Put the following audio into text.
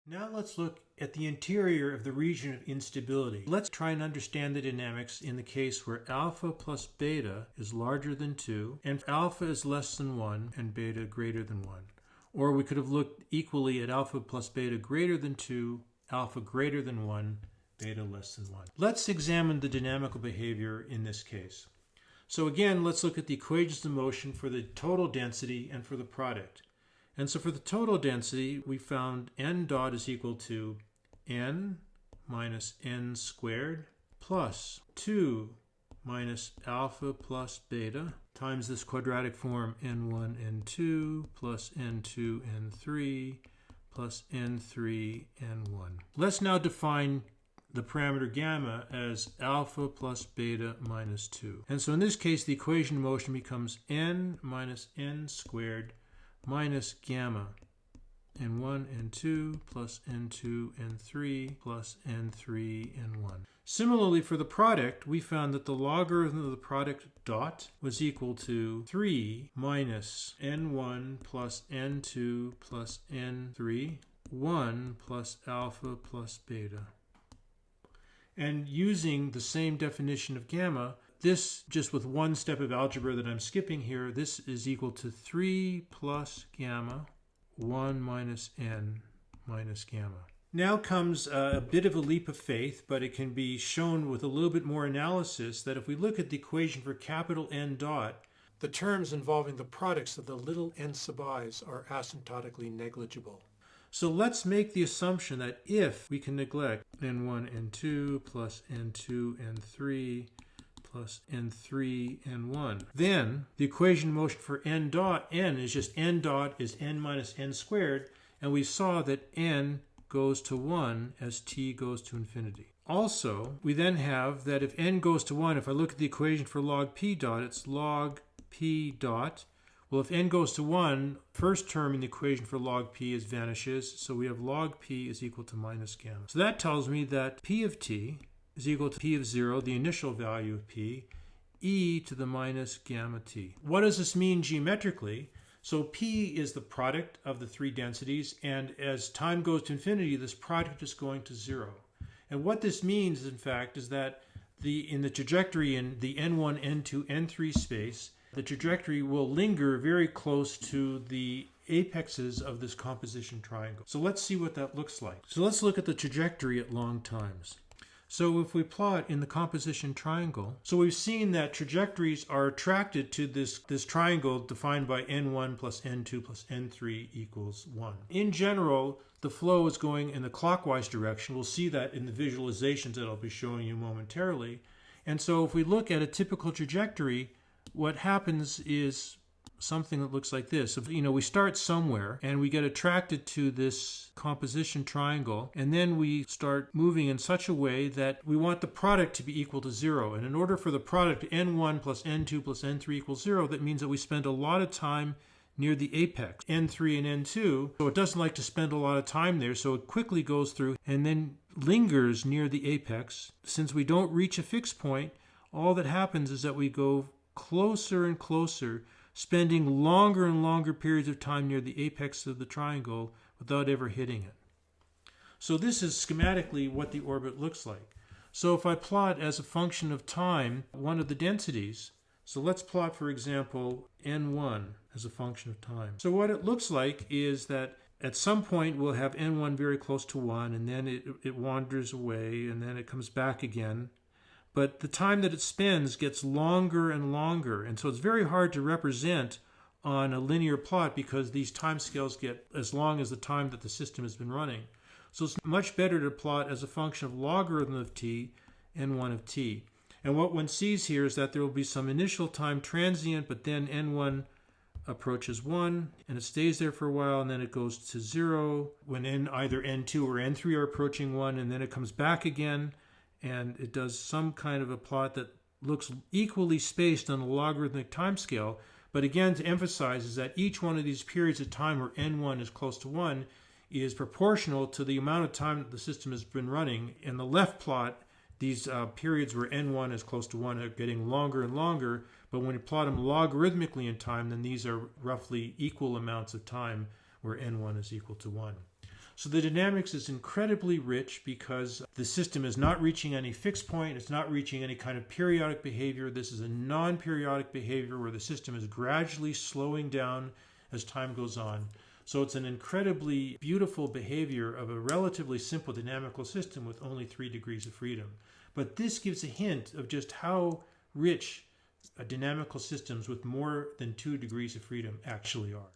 Now let's look at the interior of the region of instability. Let's try and understand the dynamics in the case where alpha plus beta is larger than 2 and alpha is less than 1 and beta greater than 1. Or we could have looked equally at alpha plus beta greater than 2, alpha greater than 1, beta less than 1. Let's examine the dynamical behavior in this case. So again, let's look at the equations of motion for the total density and for the product. And so for the total density, we found n dot is equal to n minus n squared plus 2 minus alpha plus beta times this quadratic form n1, n2 plus n2, n3 plus n3, n1. Let's now define the parameter gamma as alpha plus beta minus 2. And so in this case, the equation of motion becomes n minus n squared minus gamma n1, n2 plus n2, n3 plus n3, n1. Similarly, for the product, we found that the logarithm of the product dot was equal to 3 minus n1 plus n2 plus n3, 1 plus alpha plus beta. And using the same definition of gamma, this, just with one step of algebra that I'm skipping here, this is equal to 3 plus gamma, 1 minus n minus gamma. Now comes a bit of a leap of faith, but it can be shown with a little bit more analysis that if we look at the equation for capital N dot, the terms involving the products of the little n sub i's are asymptotically negligible. So let's make the assumption that if we can neglect n1, n2 plus n2, n3 plus n3, n1, then the equation of motion for n dot, n is just n dot is n minus n squared, and we saw that n goes to 1 as t goes to infinity. Also, we then have that if n goes to 1, if I look at the equation for log p dot, it's log p dot. Well, if n goes to 1, first term in the equation for log p vanishes, so we have log p is equal to minus gamma. So that tells me that p of t is equal to p of 0, the initial value of p, e to the minus gamma t. What does this mean geometrically? So p is the product of the three densities, and as time goes to infinity, this product is going to 0. And what this means, in fact, is that in the trajectory in the n1, n2, n3 space, the trajectory will linger very close to the apexes of this composition triangle. So let's see what that looks like. So let's look at the trajectory at long times. So if we plot in the composition triangle, so we've seen that trajectories are attracted to this triangle defined by n1 plus n2 plus n3 equals 1. In general, the flow is going in the clockwise direction. We'll see that in the visualizations that I'll be showing you momentarily. And so if we look at a typical trajectory, what happens is something that looks like this. We start somewhere and we get attracted to this composition triangle, and then we start moving in such a way that we want the product to be equal to 0. And in order for the product n1 plus n2 plus n3 equals 0, that means that we spend a lot of time near the apex, n3 and n2. So it doesn't like to spend a lot of time there, so it quickly goes through and then lingers near the apex. Since we don't reach a fixed point, all that happens is that we go closer and closer, spending longer and longer periods of time near the apex of the triangle without ever hitting it. So this is schematically what the orbit looks like. So if I plot as a function of time one of the densities, so let's plot, for example, n1 as a function of time. So what it looks like is that at some point we'll have n1 very close to 1, and then it wanders away, and then it comes back again. But the time that it spends gets longer and longer, and so it's very hard to represent on a linear plot because these time scales get as long as the time that the system has been running. So it's much better to plot as a function of logarithm of t, n1 of t. And what one sees here is that there will be some initial time transient, but then n1 approaches 1, and it stays there for a while, and then it goes to 0 when either n2 or n3 are approaching 1, and then it comes back again. And it does some kind of a plot that looks equally spaced on a logarithmic timescale. But again, to emphasize is that each one of these periods of time where n1 is close to 1 is proportional to the amount of time that the system has been running. In the left plot, these periods where n1 is close to 1 are getting longer and longer. But when you plot them logarithmically in time, then these are roughly equal amounts of time where n1 is equal to 1. So the dynamics is incredibly rich because the system is not reaching any fixed point, it's not reaching any kind of periodic behavior. This is a non-periodic behavior where the system is gradually slowing down as time goes on. So it's an incredibly beautiful behavior of a relatively simple dynamical system with only 3 degrees of freedom. But this gives a hint of just how rich dynamical systems with more than 2 degrees of freedom actually are.